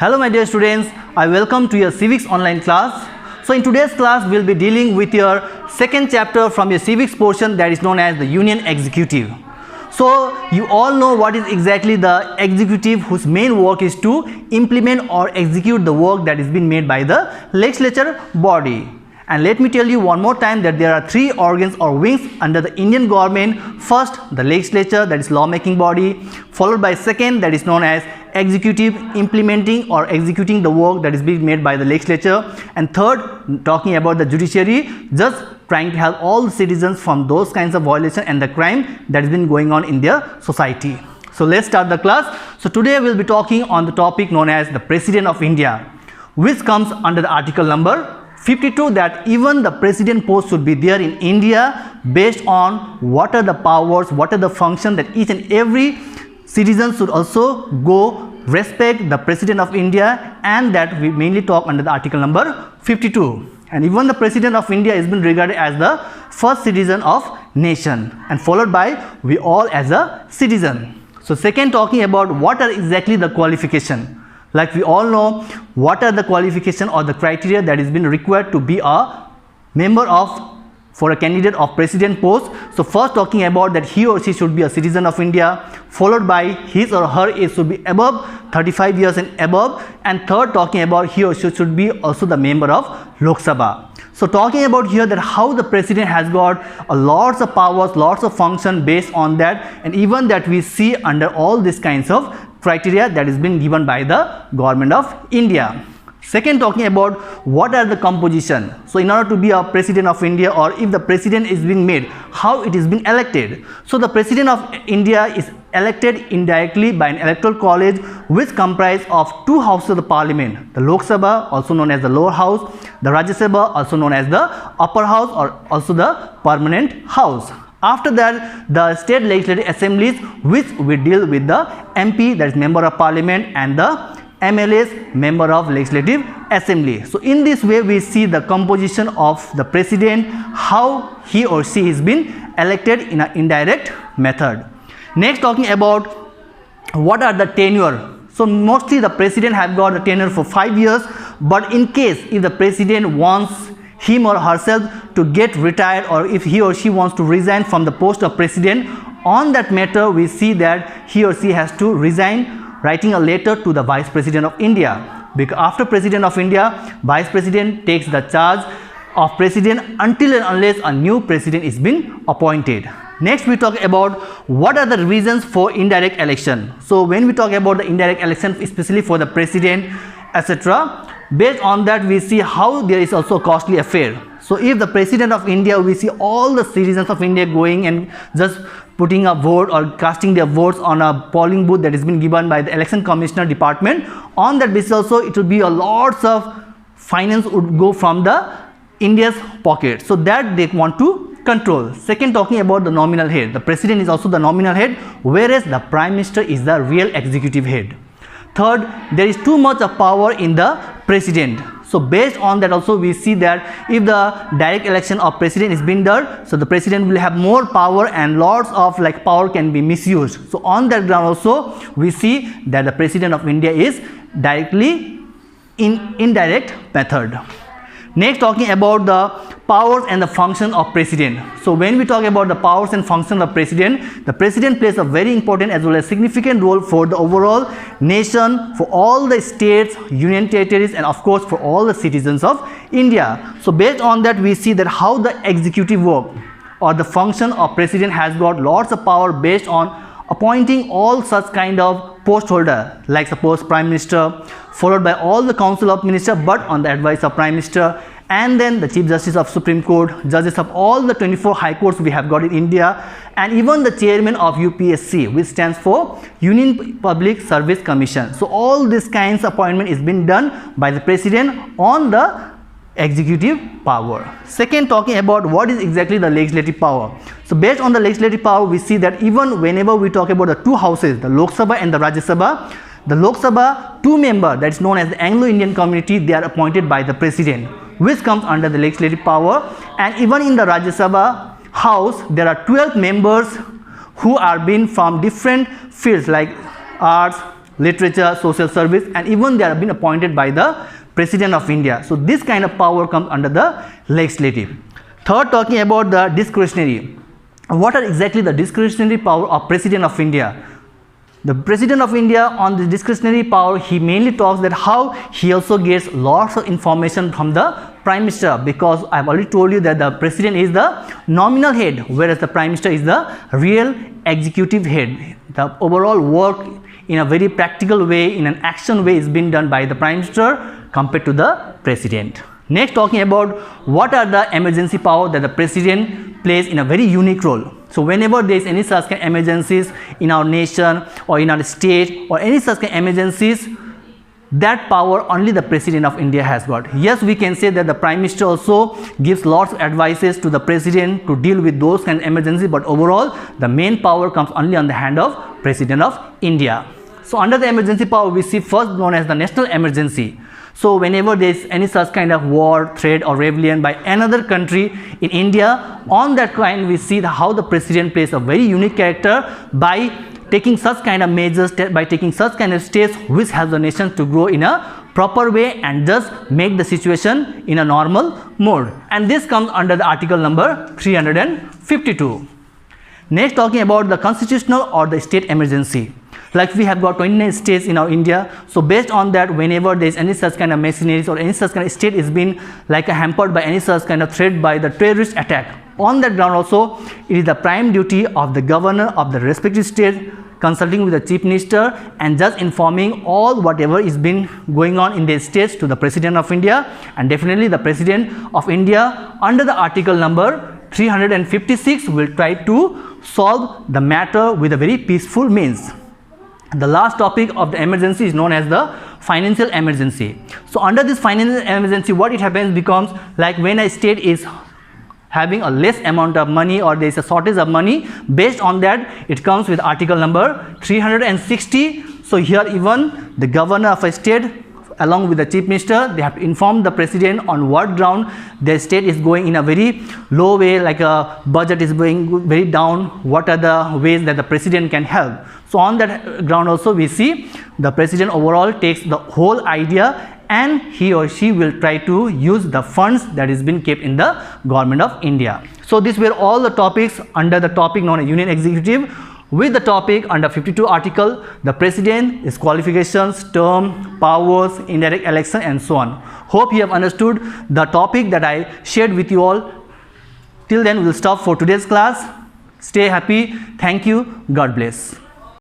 Hello my dear students, I welcome to your Civics online class. So in today's class we will be dealing with your second chapter from your Civics portion, that is known as the Union Executive. So you all know what is exactly the executive, whose main work is to implement or execute the work that is being made by the legislature body. And let me tell you one more time that there are three organs or wings under the Indian government. First, the legislature, that is lawmaking body, followed by second, that is known as executive, implementing or executing the work that is being made by the legislature, and third, talking about the judiciary, just trying to help all the citizens from those kinds of violation and the crime that has been going on in their society. So let's start the class. So today we will be talking on the topic known as the President of India, which comes under the article number 52, that even the president post should be there in India based on what are the powers, what are the functions that each and every citizen should also go respect the President of India, and that we mainly talk under the article number 52. And even the President of India is been regarded as the first citizen of nation, and followed by we all as a citizen. So second, talking about what are exactly the qualification. Like we all know what are the qualification or the criteria that is been required to be a member of for a candidate of president post. So first, talking about that he or she should be a citizen of India, followed by his or her age should be above 35 years and above, and third, talking about he or she should be also the member of Lok Sabha. So talking about here that how the president has got lots of powers, lots of function based on that, and even that we see under all these kinds of criteria that is being given by the government of India. Second, talking about what are the composition. So in order to be a president of India, or if the president is being made, how it is being elected. So the president of India is elected indirectly by an electoral college which comprise of two houses of the parliament, the Lok Sabha, also known as the lower house, the Rajya Sabha, also known as the upper house, or also the permanent house. After that, the state legislative assemblies, which will deal with the MP, that is member of parliament, and the MLAs, member of legislative assembly. So in this way we see the composition of the president, how he or she is been elected in an indirect method. Next, talking about what are the tenure. So mostly the president have got a tenure for 5 years, but in case if the president wants him or herself to get retired, or if he or she wants to resign from the post of president, on that matter we see that he or she has to resign, writing a letter to the Vice President of India, because after President of India, Vice President takes the charge of President until and unless a new President is been appointed. Next, we talk about what are the reasons for indirect election. So when we talk about the indirect election, especially for the President, etc., based on that we see how there is also a costly affair. So if the President of India, we see all the citizens of India going and just putting a vote or casting their votes on a polling booth that has been given by the election commissioner department. On that basis also it will be a lots of finance would go from the India's pocket, so that they want to control. Second, talking about the nominal head. The president is also the nominal head, whereas the prime minister is the real executive head. Third, there is too much of power in the president. So based on that also we see that if the direct election of president is being done, so the president will have more power and lots of like power can be misused. So on that ground also we see that the president of India is directly in indirect method. Next, talking about the powers and the function of president. So when we talk about the powers and function of president, the president plays a very important as well as significant role for the overall nation, for all the states, union territories, and of course for all the citizens of India. So based on that we see that how the executive work or the function of president has got lots of power based on appointing all such kind of post holder, like suppose prime minister, followed by all the council of minister but on the advice of prime minister, and then the chief justice of Supreme Court, judges of all the 24 high courts we have got in India, and even the chairman of UPSC, which stands for Union Public Service Commission. So all these kinds of appointment is being done by the president on the executive power. Second, talking about what is exactly the legislative power. So based on the legislative power we see that even whenever we talk about the two houses, the Lok Sabha and the Rajya Sabha, the Lok Sabha, two member, that is known as the Anglo-Indian community, they are appointed by the president, which comes under the legislative power. And even in the Rajya Sabha house there are 12 members who are being from different fields like arts, literature, social service, and even they have been appointed by the President of India. So this kind of power comes under the legislative. Third, talking about the discretionary. What are exactly the discretionary power of President of India? The President of India, on the discretionary power, he mainly talks that how he also gets lots of information from the Prime Minister, because I have already told you that the President is the nominal head, whereas the Prime Minister is the real executive head. The overall work in a very practical way, in an action way, is being done by the Prime Minister compared to the President. Next, talking about what are the emergency power that the President plays in a very unique role. So whenever there is any such kind of emergencies in our nation or in our state or any such kind of emergencies, that power only the President of India has got. Yes, we can say that the Prime Minister also gives lots of advices to the President to deal with those kind of emergencies, but overall the main power comes only on the hand of President of India. So under the emergency power, we see first known as the national emergency. So whenever there is any such kind of war, threat or rebellion by another country in India, on that kind we see how the President plays a very unique character by taking such kind of measures, by taking such kind of steps which help the nation to grow in a proper way and just make the situation in a normal mode. And this comes under the article number 352. Next, talking about the constitutional or the state emergency. Like we have got 29 states in our India, so based on that, whenever there is any such kind of machineries or any such kind of state is being like hampered by any such kind of threat by the terrorist attack, on that ground also it is the prime duty of the governor of the respective state consulting with the chief minister and just informing all whatever is been going on in their states to the President of India, and definitely the President of India under the article number 356 will try to solve the matter with a very peaceful means. The last topic of the emergency is known as the financial emergency. So under this financial emergency, what it happens becomes like when a state is having a less amount of money or there is a shortage of money, based on that it comes with article number 360. So here even the governor of a state along with the chief minister, they have to inform the President on what ground their state is going in a very low way, like a budget is going very down, what are the ways that the President can help. So on that ground also we see the President overall takes the whole idea and he or she will try to use the funds that is being kept in the government of India. So these were all the topics under the topic known as Union Executive, with the topic under 52 article, the President, his qualifications, term, powers, indirect election and so on. Hope you have understood the topic that I shared with you all. Till then we will stop for today's class. Stay happy. Thank you. God bless.